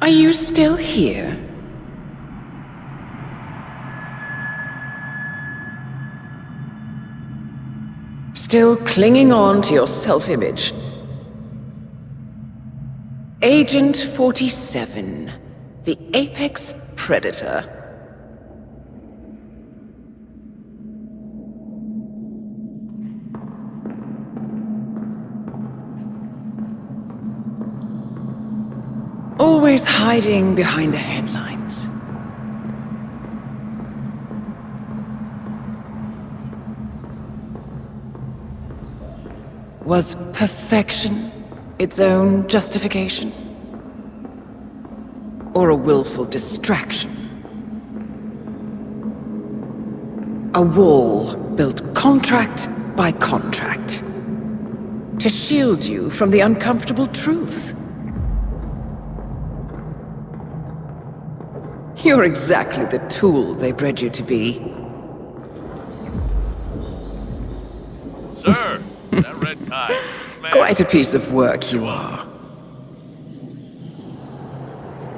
Are you still here? Still clinging on to your self-image? Agent 47, the apex predator. Always hiding behind the headlines. Was perfection its own justification? Or a willful distraction? A wall built contract by contract to shield you from the uncomfortable truth. You're exactly the tool they bred you to be. Sir, that red tie. Smash. Quite a piece of work you are.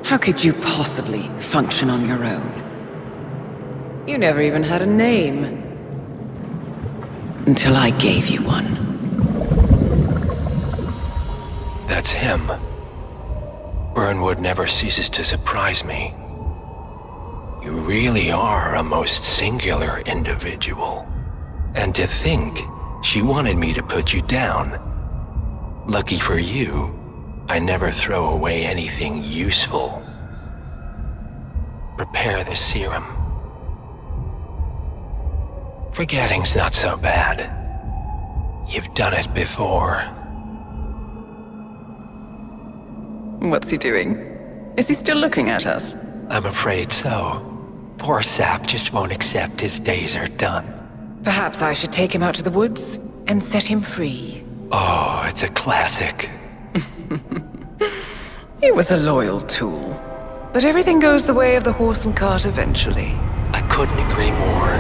How could you possibly function on your own? You never even had a name. Until I gave you one. That's him. Burnwood never ceases to surprise me. You really are a most singular individual. And to think she wanted me to put you down. Lucky for you, I never throw away anything useful. Prepare the serum. Forgetting's not so bad. You've done it before. What's he doing? Is he still looking at us? I'm afraid so. Poor sap just won't accept his days are done. Perhaps I should take him out to the woods and set him free. Oh, it's a classic. He was a loyal tool. But everything goes the way of the horse and cart eventually. I couldn't agree more.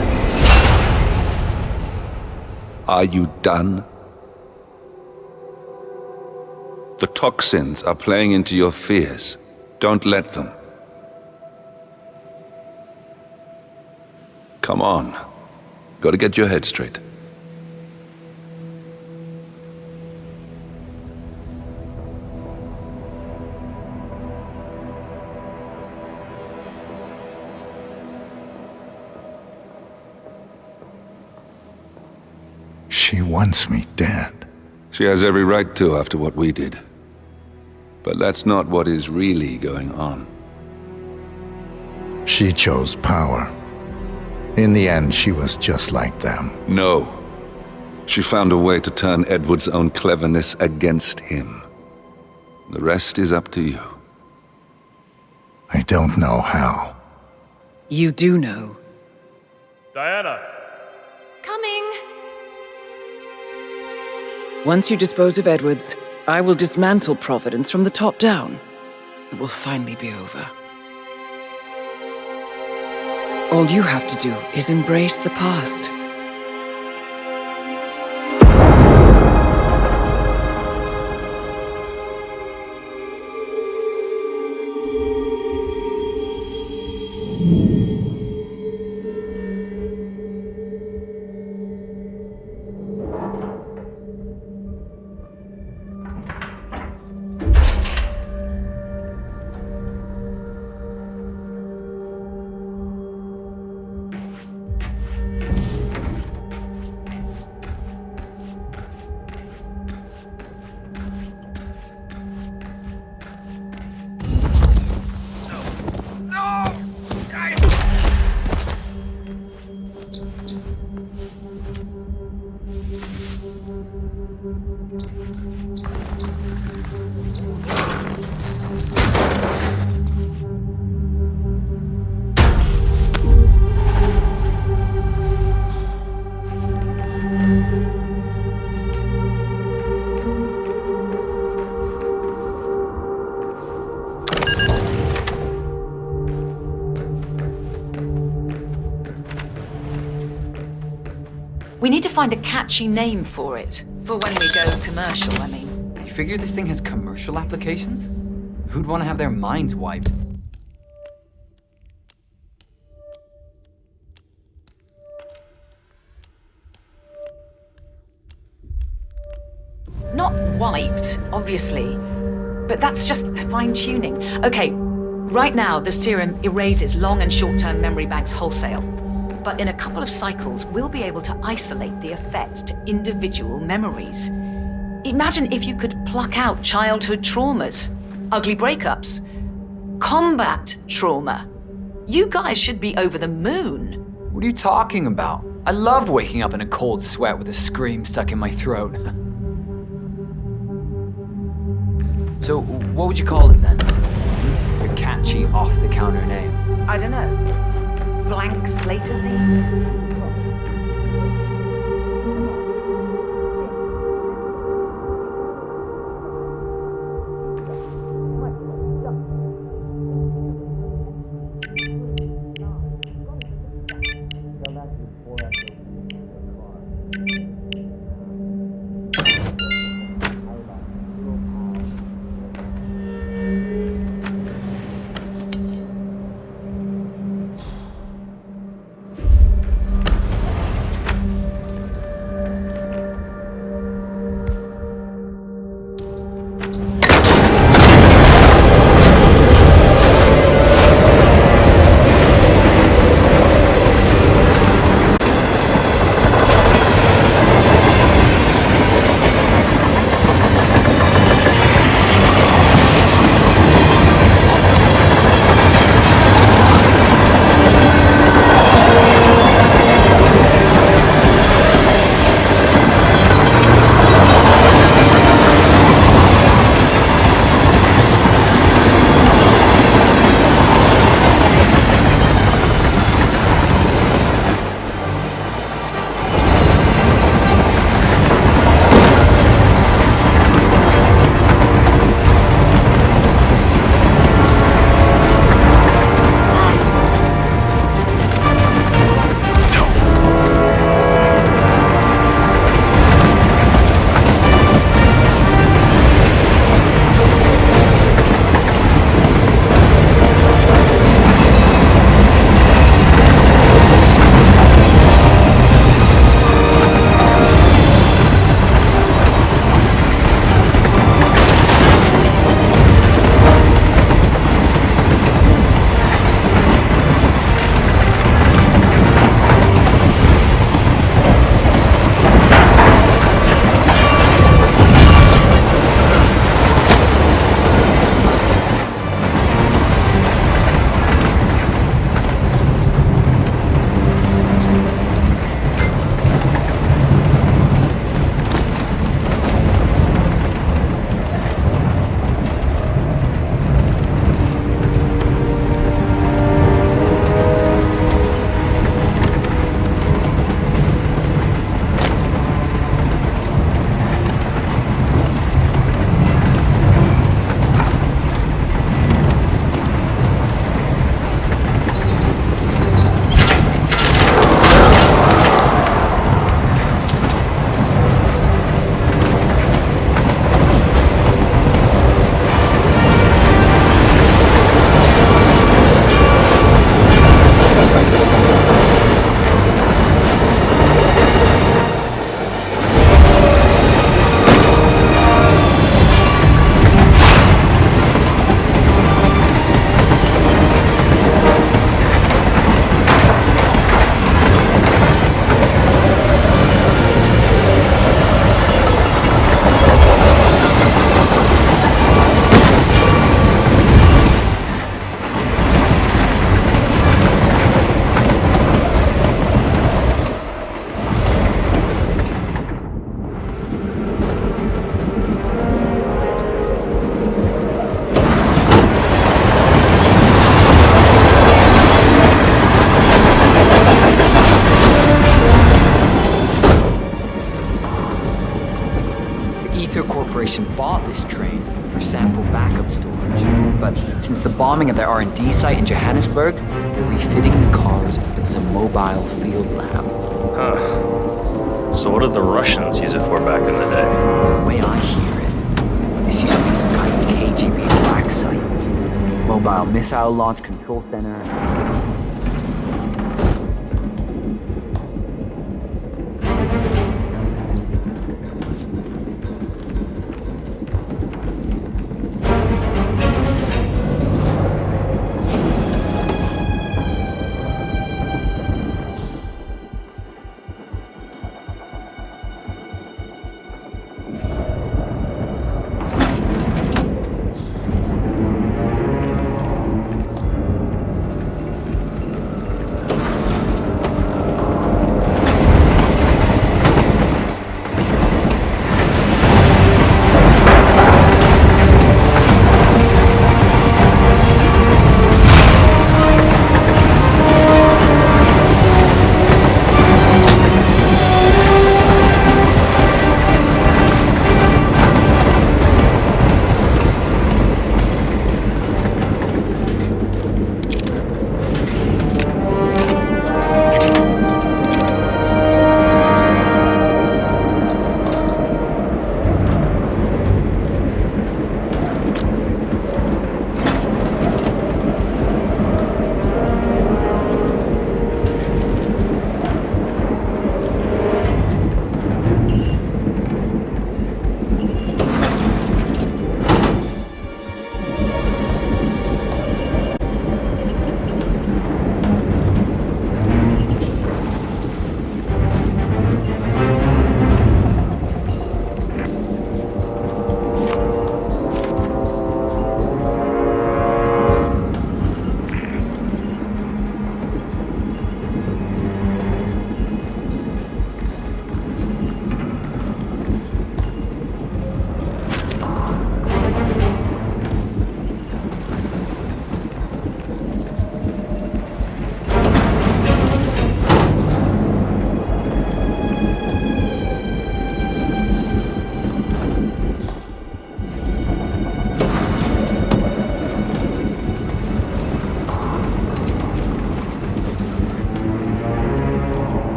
Are you done? The toxins are playing into your fears. Don't let them. Come on. Gotta get your head straight. She wants me dead. She has every right to after what we did. But that's not what is really going on. She chose power. In the end, she was just like them. No. She found a way to turn Edward's own cleverness against him. The rest is up to you. I don't know how. You do know. Diana! Coming! Once you dispose of Edwards, I will dismantle Providence from the top down. It will finally be over. All you have to do is embrace the past. We need to find a catchy name for it. For when we go commercial, I mean. You figure this thing has commercial applications? Who'd want to have their minds wiped? Not wiped, obviously. But that's just fine-tuning. Okay, right now the serum erases long and short-term memory banks wholesale. But in a couple of cycles, we'll be able to isolate the effect to individual memories. Imagine if you could pluck out childhood traumas, ugly breakups, combat trauma. You guys should be over the moon. What are you talking about? I love waking up in a cold sweat with a scream stuck in my throat. So, what would you call it then? A catchy, off-the-counter name. I don't know. Blank Slatersy? Corporation bought this train for sample backup storage. But since the bombing of their R&D site in Johannesburg, they're refitting the cars as a mobile field lab. Huh. So what did the Russians use it for back in the day? The way I hear it, this used to be some kind of KGB black site. mobile missile launch control center.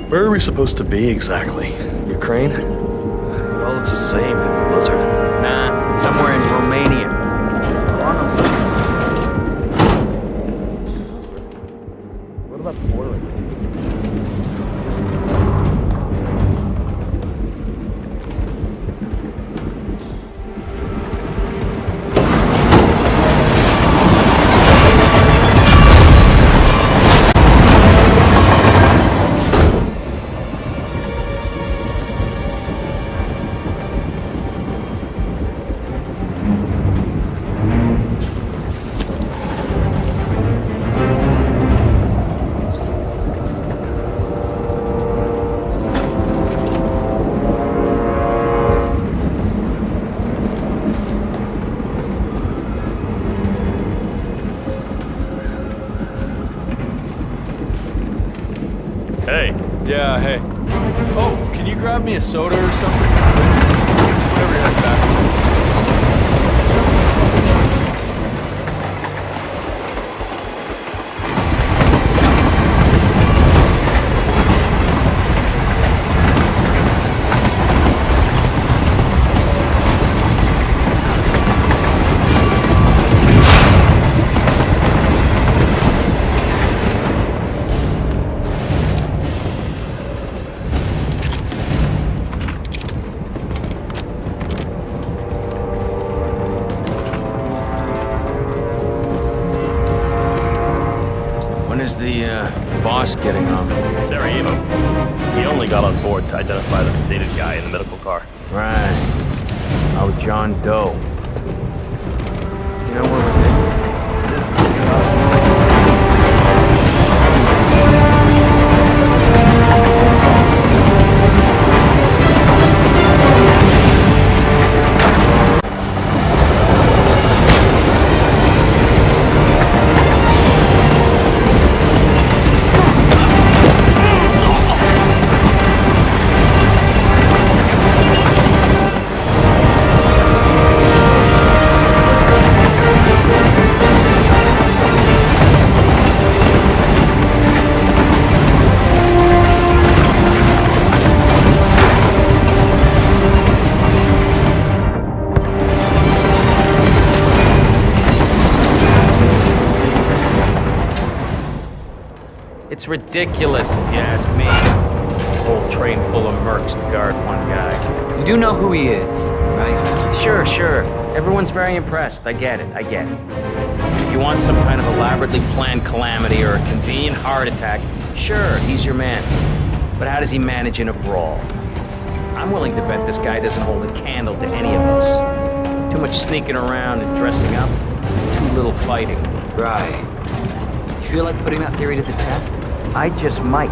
Where are we supposed to be exactly? Ukraine? It all looks the same through the blizzard. Nah, somewhere in Romania. What about the border? Hey, Yeah, hey. Oh, can you grab me a soda or something? Just whenever you're heading back. When is the boss getting off? Sarajevo. He only got on board to identify the sedated guy in the medical car. Right. Oh, John Doe. You know where we're headed? ridiculous, if you ask me. A whole train full of mercs to guard one guy. You do know who he is, right? Sure. Everyone's very impressed. I get it. If you want some kind of elaborately planned calamity or a convenient heart attack, sure, he's your man. But how does he manage in a brawl? I'm willing to bet this guy doesn't hold a candle to any of us. Too much sneaking around and dressing up, too little fighting. Right. You feel like putting that theory to the test? I just might.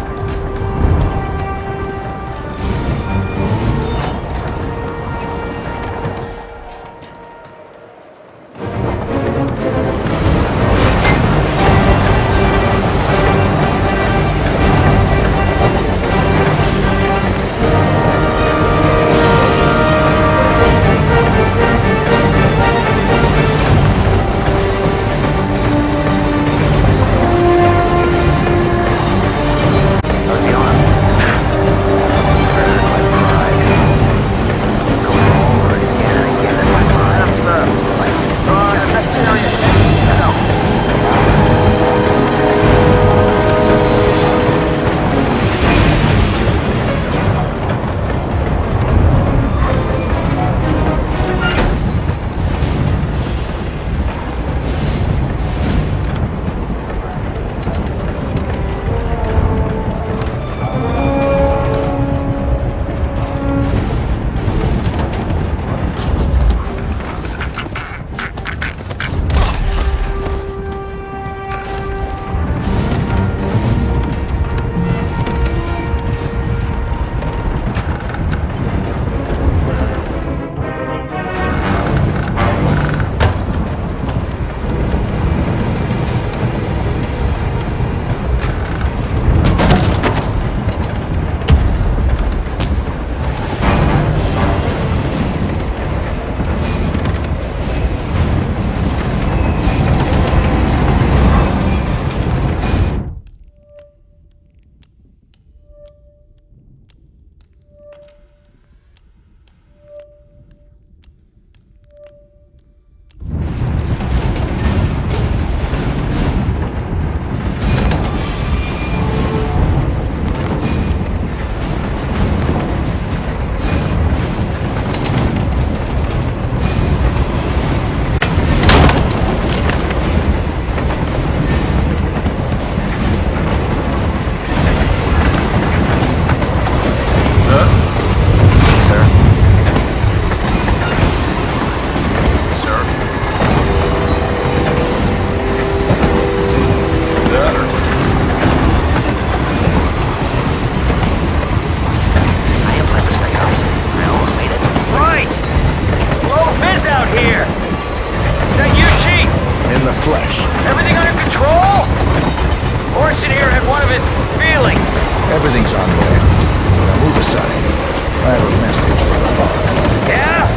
Everything's on boils. Now move aside. I have a message for the boss. Yeah?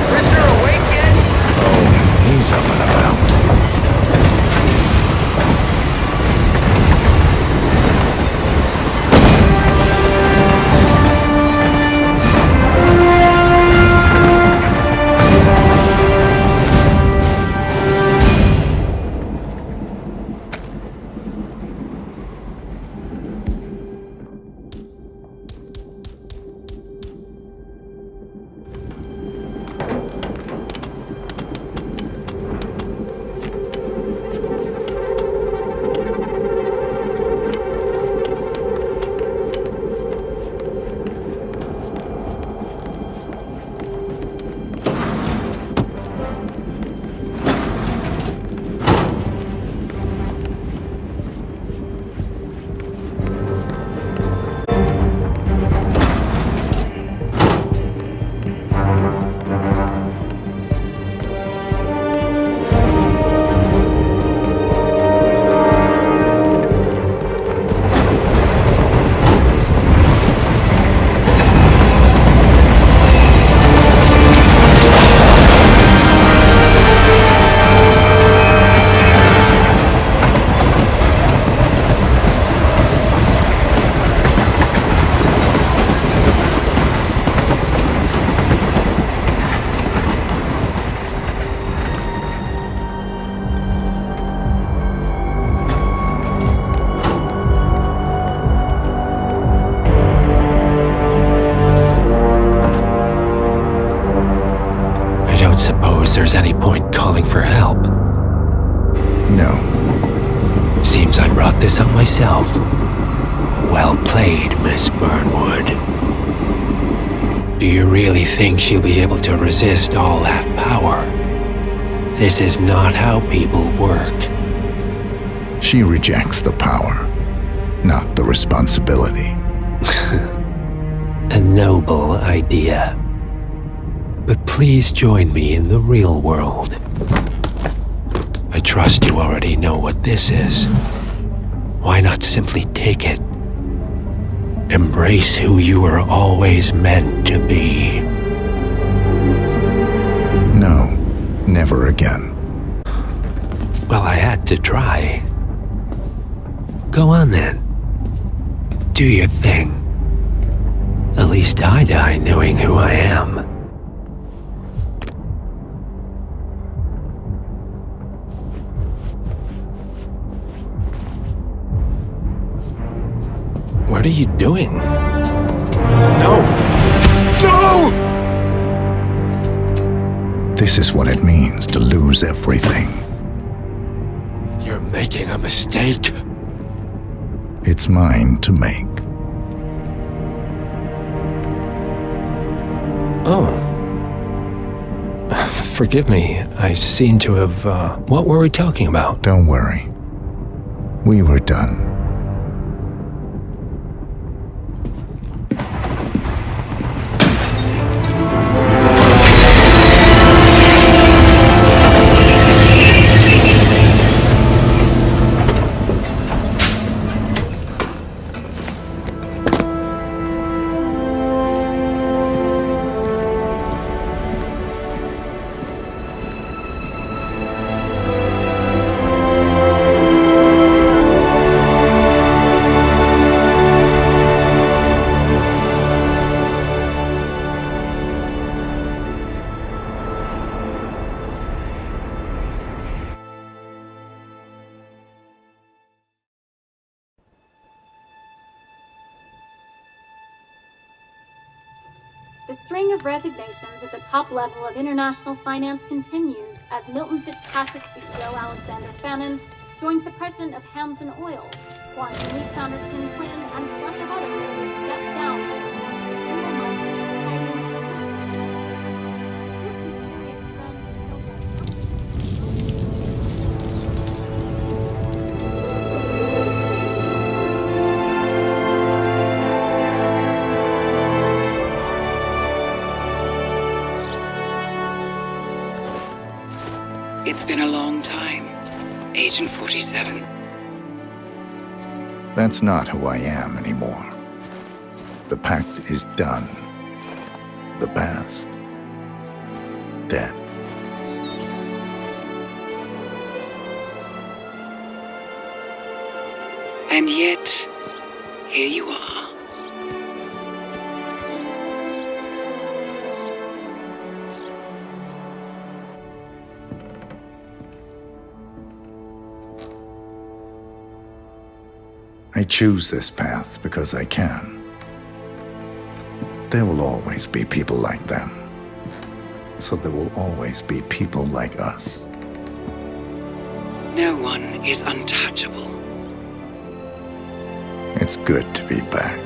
Prisoner awake yet? Oh, he's up and about. there's any point calling for help. No. Seems I brought this on myself. Well played, Miss Burnwood. Do you really think she'll be able to resist all that power? This is not how people work. She rejects the power, not the responsibility. A noble idea. But please join me in the real world. I trust you already know what this is. Why not simply take it? Embrace who you were always meant to be. No, never again. Well, I had to try. Go on then. Do your thing. At least I die knowing who I am. What are you doing? No! No! This is what it means to lose everything. You're making a mistake. It's mine to make. Oh. Forgive me. I seem to have, what were we talking about? Don't worry. We were done. The string of resignations at the top level of international finance continues as Milton Fitzpatrick CEO Alexander Fannin joins the president of Hamson Oil, Quantum Leap founder Tim Quinn, and plenty of other leaders step down. This mysterious trend is still It's been a long time, Agent 47. That's not who I am anymore. The pact is done. The past, dead. And yet, here you are. I choose this path because I can. There will always be people like them. So there will always be people like us. No one is untouchable. It's good to be back.